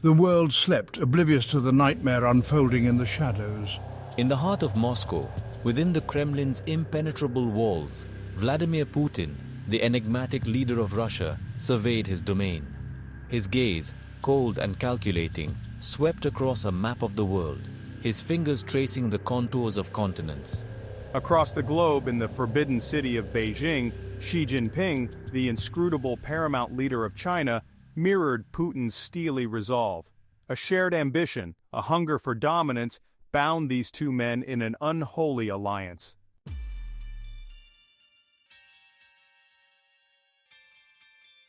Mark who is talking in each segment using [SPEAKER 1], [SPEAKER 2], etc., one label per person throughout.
[SPEAKER 1] The world slept, oblivious to the nightmare unfolding in the shadows.
[SPEAKER 2] In the heart of Moscow, within the Kremlin's impenetrable walls, Vladimir Putin, the enigmatic leader of Russia, surveyed his domain. His gaze, cold and calculating, swept across a map of the world, his fingers tracing the contours of continents.
[SPEAKER 3] Across the globe in the forbidden city of Beijing, Xi Jinping, the inscrutable paramount leader of China, mirrored Putin's steely resolve. A shared ambition, a hunger for dominance, bound these two men in an unholy alliance.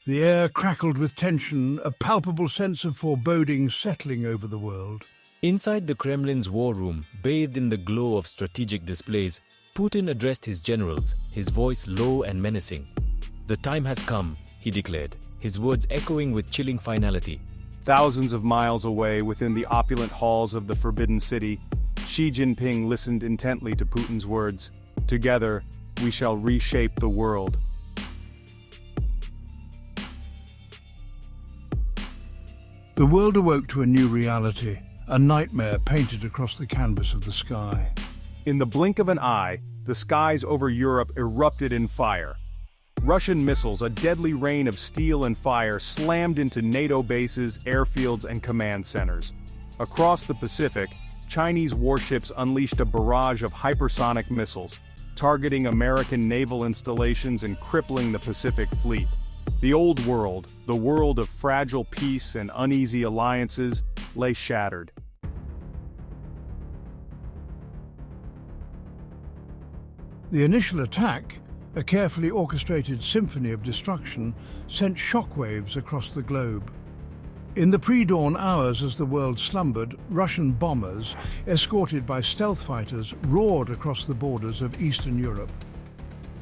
[SPEAKER 1] The air crackled with tension, a palpable sense of foreboding settling over the world.
[SPEAKER 2] Inside the Kremlin's war room, bathed in the glow of strategic displays, Putin addressed his generals, his voice low and menacing. "The time has come," he declared, his words echoing with chilling finality.
[SPEAKER 3] Thousands of miles away within the opulent halls of the Forbidden City, Xi Jinping listened intently to Putin's words. "Together, we shall reshape the world."
[SPEAKER 1] The world awoke to a new reality, a nightmare painted across the canvas of the sky.
[SPEAKER 3] In the blink of an eye, the skies over Europe erupted in fire. Russian missiles, a deadly rain of steel and fire, slammed into NATO bases, airfields, and command centers. Across the Pacific, Chinese warships unleashed a barrage of hypersonic missiles, targeting American naval installations and crippling the Pacific Fleet. The old world, the world of fragile peace and uneasy alliances, lay shattered.
[SPEAKER 1] The initial attack, a carefully orchestrated symphony of destruction, sent shockwaves across the globe. In the pre-dawn hours as the world slumbered, Russian bombers, escorted by stealth fighters, roared across the borders of Eastern Europe.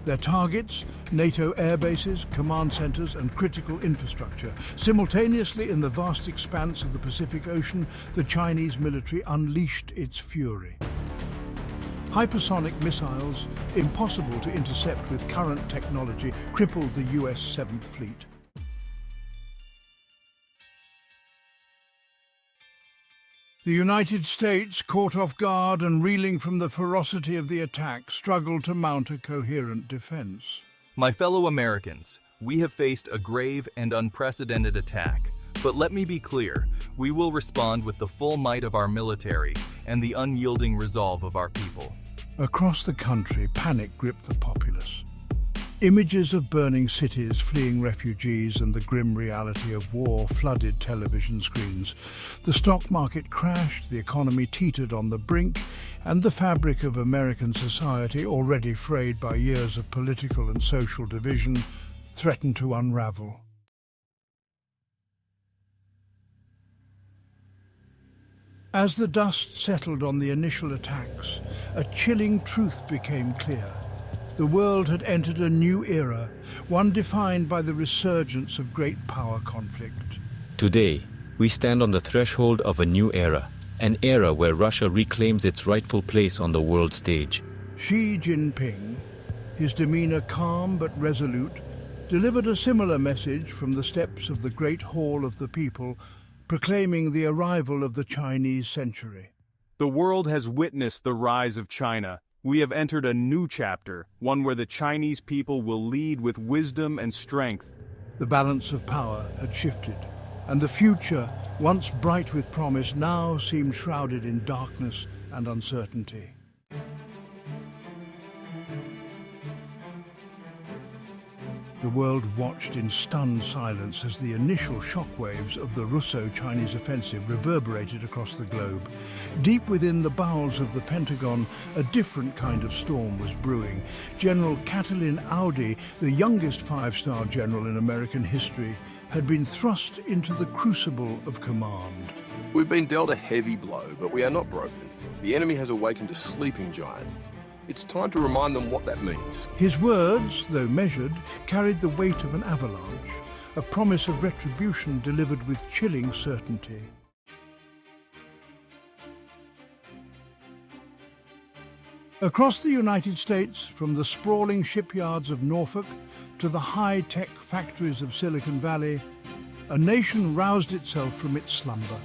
[SPEAKER 1] Their targets, NATO air bases, command centers, and critical infrastructure. Simultaneously, in the vast expanse of the Pacific Ocean, the Chinese military unleashed its fury. Hypersonic missiles, impossible to intercept with current technology, crippled the US 7th Fleet. The United States, caught off guard and reeling from the ferocity of the attack, struggled to mount a coherent defense.
[SPEAKER 4] My fellow Americans, we have faced a grave and unprecedented attack. But let me be clear, we will respond with the full might of our military and the unyielding resolve of our people.
[SPEAKER 1] Across the country, panic gripped the populace. Images of burning cities, fleeing refugees, and the grim reality of war flooded television screens. The stock market crashed, the economy teetered on the brink, and the fabric of American society, already frayed by years of political and social division, threatened to unravel. As the dust settled on the initial attacks, a chilling truth became clear. The world had entered a new era, one defined by the resurgence of great power conflict.
[SPEAKER 2] Today, we stand on the threshold of a new era, an era where Russia reclaims its rightful place on the world stage.
[SPEAKER 1] Xi Jinping, his demeanor calm but resolute, delivered a similar message from the steps of the Great Hall of the People, proclaiming the arrival of the Chinese century.
[SPEAKER 3] The world has witnessed the rise of China. We have entered a new chapter, one where the Chinese people will lead with wisdom and strength.
[SPEAKER 1] The balance of power had shifted, and the future, once bright with promise, now seemed shrouded in darkness and uncertainty. The world watched in stunned silence as the initial shockwaves of the Russo-Chinese offensive reverberated across the globe. Deep within the bowels of the Pentagon, a different kind of storm was brewing. General Catalin Audi, the youngest five-star general in American history, had been thrust into the crucible of command.
[SPEAKER 5] We've been dealt a heavy blow, but we are not broken. The enemy has awakened a sleeping giant. It's time to remind them what that means.
[SPEAKER 1] His words, though measured, carried the weight of an avalanche, a promise of retribution delivered with chilling certainty. Across the United States, from the sprawling shipyards of Norfolk to the high-tech factories of Silicon Valley, a nation roused itself from its slumber.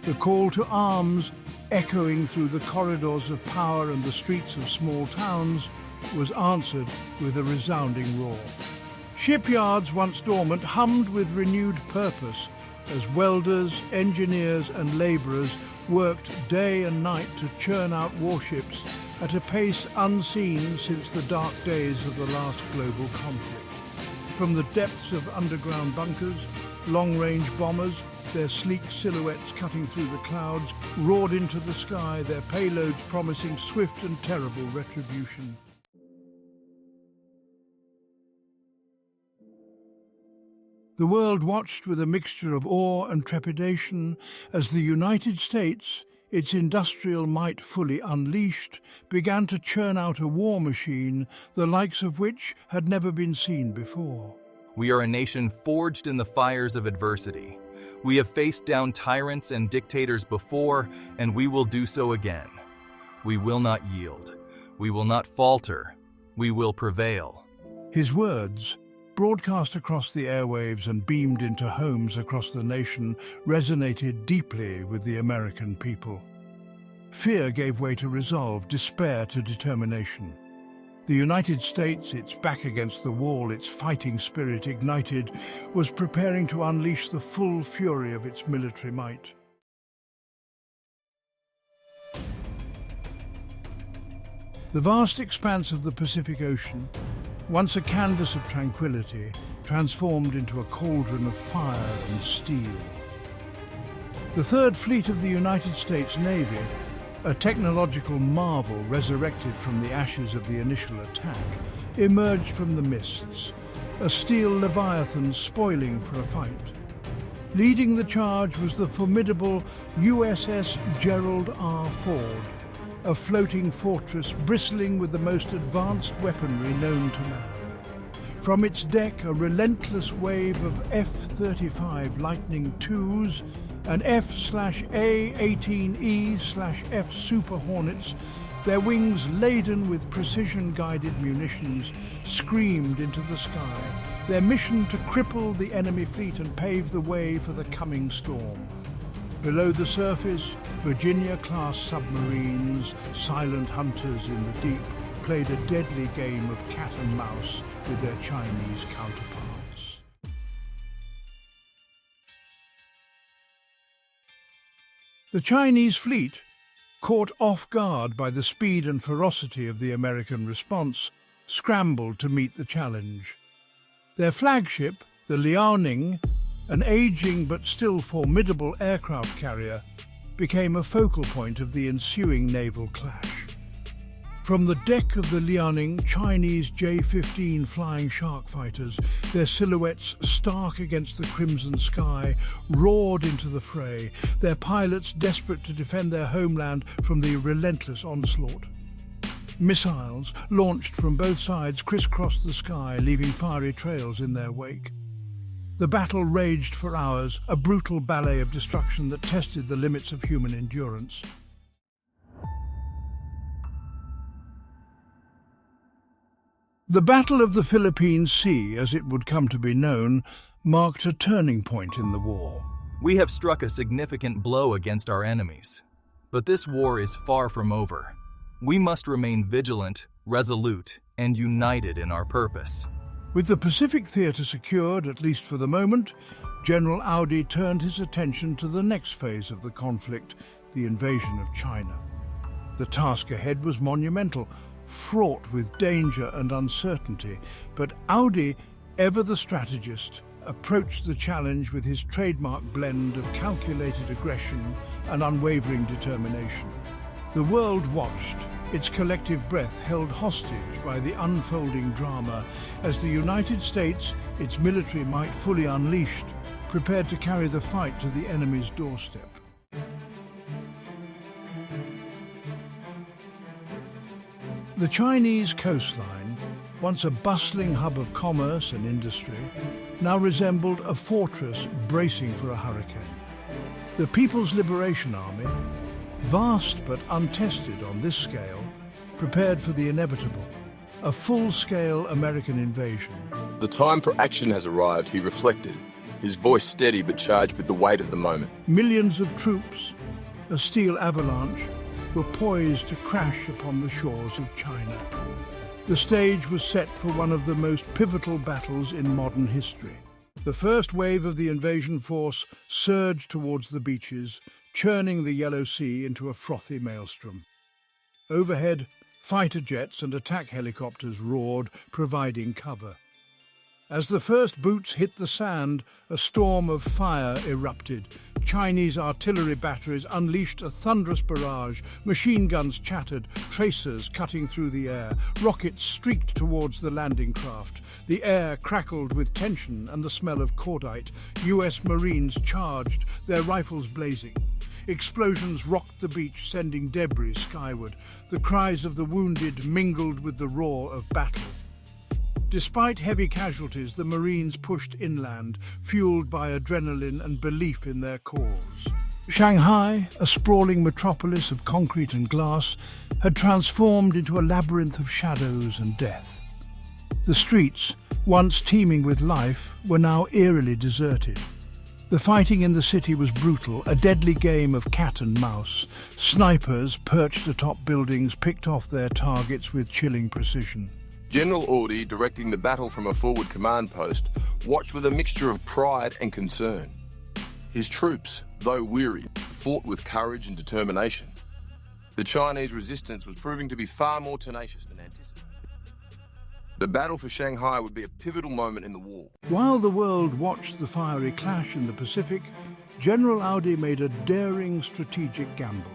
[SPEAKER 1] The call to arms, echoing through the corridors of power and the streets of small towns, was answered with a resounding roar. Shipyards, once dormant, hummed with renewed purpose as welders, engineers and labourers worked day and night to churn out warships at a pace unseen since the dark days of the last global conflict. From the depths of underground bunkers, long-range bombers, their sleek silhouettes cutting through the clouds, roared into the sky, their payloads promising swift and terrible retribution. The world watched with a mixture of awe and trepidation as the United States, its industrial might fully unleashed, began to churn out a war machine the likes of which had never been seen before.
[SPEAKER 4] We are a nation forged in the fires of adversity. We have faced down tyrants and dictators before, and we will do so again. We will not yield. We will not falter. We will prevail.
[SPEAKER 1] His words, broadcast across the airwaves and beamed into homes across the nation, resonated deeply with the American people. Fear gave way to resolve, despair to determination. The United States, its back against the wall, its fighting spirit ignited, was preparing to unleash the full fury of its military might. The vast expanse of the Pacific Ocean, once a canvas of tranquility, transformed into a cauldron of fire and steel. The Third Fleet of the United States Navy, a technological marvel resurrected from the ashes of the initial attack, emerged from the mists, a steel leviathan spoiling for a fight. Leading the charge was the formidable USS Gerald R. Ford, a floating fortress bristling with the most advanced weaponry known to man. From its deck, a relentless wave of F-35 Lightning IIs and F/A-18E/F Super Hornets, their wings laden with precision-guided munitions, screamed into the sky, their mission to cripple the enemy fleet and pave the way for the coming storm. Below the surface, Virginia-class submarines, silent hunters in the deep, played a deadly game of cat and mouse with their Chinese counterparts. The Chinese fleet, caught off guard by the speed and ferocity of the American response, scrambled to meet the challenge. Their flagship, the Liaoning, an aging but still formidable aircraft carrier, became a focal point of the ensuing naval clash. From the deck of the Liaoning, Chinese J-15 Flying Shark fighters, their silhouettes stark against the crimson sky, roared into the fray, their pilots desperate to defend their homeland from the relentless onslaught. Missiles, launched from both sides, crisscrossed the sky, leaving fiery trails in their wake. The battle raged for hours, a brutal ballet of destruction that tested the limits of human endurance. The Battle of the Philippine Sea, as it would come to be known, marked a turning point in the war.
[SPEAKER 4] We have struck a significant blow against our enemies. But this war is far from over. We must remain vigilant, resolute, and united in our purpose.
[SPEAKER 1] With the Pacific theatre secured, at least for the moment, General Audi turned his attention to the next phase of the conflict, the invasion of China. The task ahead was monumental, fraught with danger and uncertainty, but Audi, ever the strategist, approached the challenge with his trademark blend of calculated aggression and unwavering determination. The world watched, its collective breath held hostage by the unfolding drama as the United States, its military might fully unleashed, prepared to carry the fight to the enemy's doorstep. The Chinese coastline, once a bustling hub of commerce and industry, now resembled a fortress bracing for a hurricane. The People's Liberation Army, vast but untested on this scale, prepared for the inevitable, a full-scale American invasion.
[SPEAKER 5] The time for action has arrived, he reflected. his voice steady but charged with the weight of the moment.
[SPEAKER 1] Millions of troops, a steel avalanche, were poised to crash upon the shores of China. The stage was set for one of the most pivotal battles in modern history. The first wave of the invasion force surged towards the beaches, churning the Yellow Sea into a frothy maelstrom. Overhead, fighter jets and attack helicopters roared, providing cover. As the first boots hit the sand, a storm of fire erupted. Chinese artillery batteries unleashed a thunderous barrage. Machine guns chattered, tracers cutting through the air. Rockets streaked towards the landing craft. The air crackled with tension and the smell of cordite. US Marines charged, their rifles blazing. Explosions rocked the beach, sending debris skyward. The cries of the wounded mingled with the roar of battle. Despite heavy casualties, the Marines pushed inland, fueled by adrenaline and belief in their cause. Shanghai, a sprawling metropolis of concrete and glass, had transformed into a labyrinth of shadows and death. The streets, once teeming with life, were now eerily deserted. The fighting in the city was brutal, a deadly game of cat and mouse. Snipers perched atop buildings picked off their targets with chilling precision.
[SPEAKER 5] General Audi, directing the battle from a forward command post, watched with a mixture of pride and concern. His troops, though wearied, fought with courage and determination. The Chinese resistance was proving to be far more tenacious than anticipated. The battle for Shanghai would be a pivotal moment in the war.
[SPEAKER 1] While the world watched the fiery clash in the Pacific, General Audi made a daring strategic gamble.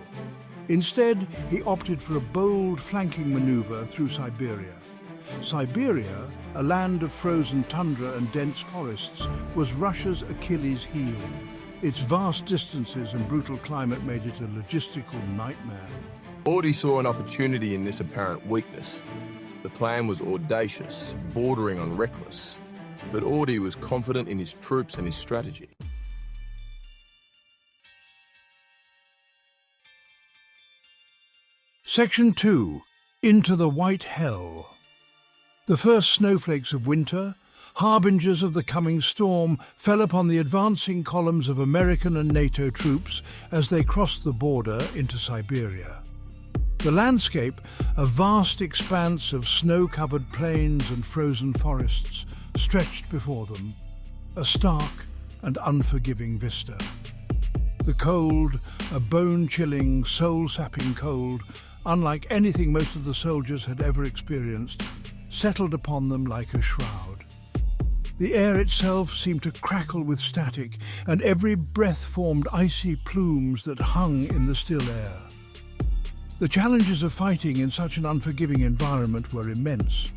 [SPEAKER 1] Instead, he opted for a bold flanking maneuver through Siberia. Siberia, a land of frozen tundra and dense forests, was Russia's Achilles heel. Its vast distances and brutal climate made it a logistical nightmare.
[SPEAKER 5] Audi saw an opportunity in this apparent weakness. The plan was audacious, bordering on reckless, but Audi was confident in his troops and his strategy.
[SPEAKER 1] Section 2. Into the White Hell. The first snowflakes of winter, harbingers of the coming storm, fell upon the advancing columns of American and NATO troops as they crossed the border into Siberia. The landscape, a vast expanse of snow-covered plains and frozen forests, stretched before them, a stark and unforgiving vista. The cold, a bone-chilling, soul-sapping cold, unlike anything most of the soldiers had ever experienced, settled upon them like a shroud. The air itself seemed to crackle with static, and every breath formed icy plumes that hung in the still air. The challenges of fighting in such an unforgiving environment were immense.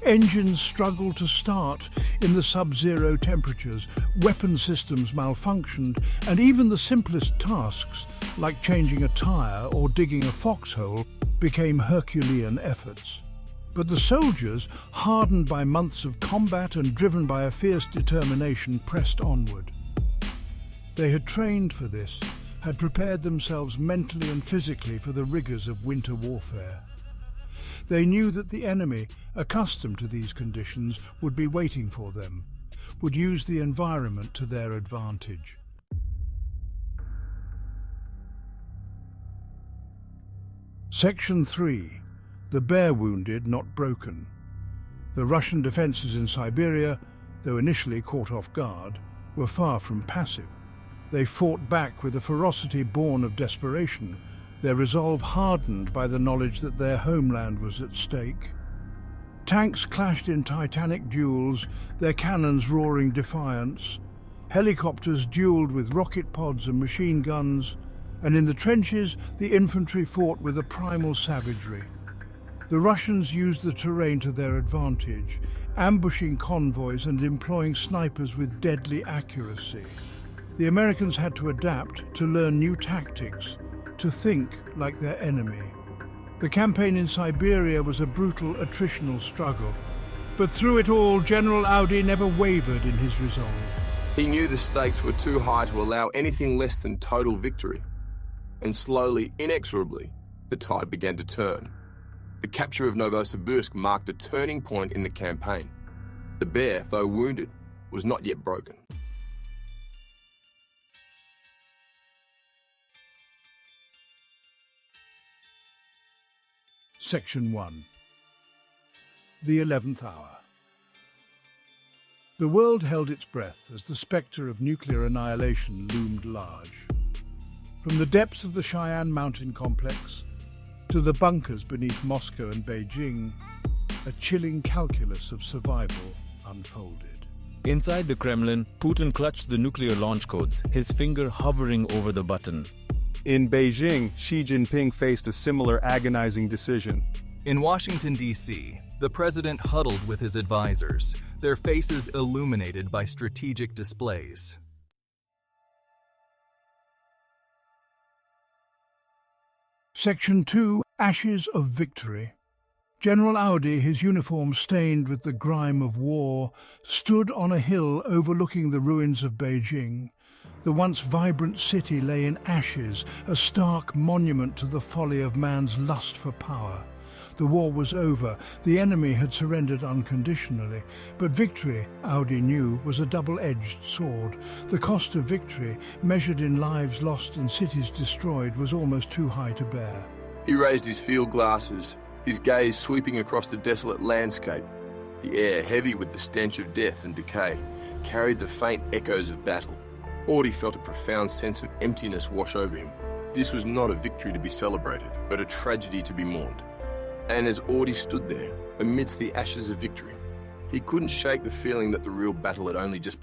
[SPEAKER 1] Engines struggled to start in the sub-zero temperatures, weapon systems malfunctioned, and even the simplest tasks, like changing a tire or digging a foxhole, became Herculean efforts. But the soldiers, hardened by months of combat and driven by a fierce determination, pressed onward. They had trained for this, had prepared themselves mentally and physically for the rigors of winter warfare. They knew that the enemy, accustomed to these conditions, would be waiting for them, would use the environment to their advantage. Section 3. The bare wounded, not broken. The Russian defences in Siberia, though initially caught off guard, were far from passive. They fought back with a ferocity born of desperation, their resolve hardened by the knowledge that their homeland was at stake. Tanks clashed in titanic duels, their cannons roaring defiance. Helicopters duelled with rocket pods and machine guns, and in the trenches the infantry fought with a primal savagery. The Russians used the terrain to their advantage, ambushing convoys and employing snipers with deadly accuracy. The Americans had to adapt, to learn new tactics, to think like their enemy. The campaign in Siberia was a brutal attritional struggle, but through it all, General Audi never wavered in his resolve.
[SPEAKER 5] He knew the stakes were too high to allow anything less than total victory. And slowly, inexorably, the tide began to turn. The capture of Novosibirsk marked a turning point in the campaign. The bear, though wounded, was not yet broken.
[SPEAKER 1] Section 1. The 11th hour. The world held its breath as the spectre of nuclear annihilation loomed large. From the depths of the Cheyenne mountain complex to the bunkers beneath Moscow and Beijing, a chilling calculus of survival unfolded.
[SPEAKER 2] Inside the Kremlin, Putin clutched the nuclear launch codes, his finger hovering over the button.
[SPEAKER 3] In Beijing, Xi Jinping faced a similar agonizing decision.
[SPEAKER 4] In Washington, D.C., the president huddled with his advisors, their faces illuminated by strategic displays.
[SPEAKER 1] Section 2. Ashes of Victory. General Audi, his uniform stained with the grime of war, stood on a hill overlooking the ruins of Beijing. The once vibrant city lay in ashes, a stark monument to the folly of man's lust for power. The war was over, the enemy had surrendered unconditionally, but victory, Audi knew, was a double-edged sword. The cost of victory, measured in lives lost and cities destroyed, was almost too high to bear.
[SPEAKER 5] He raised his field glasses, his gaze sweeping across the desolate landscape. The air, heavy with the stench of death and decay, carried the faint echoes of battle. Audi felt a profound sense of emptiness wash over him. This was not a victory to be celebrated, but a tragedy to be mourned. And as Audi stood there, amidst the ashes of victory, he couldn't shake the feeling that the real battle had only just begun.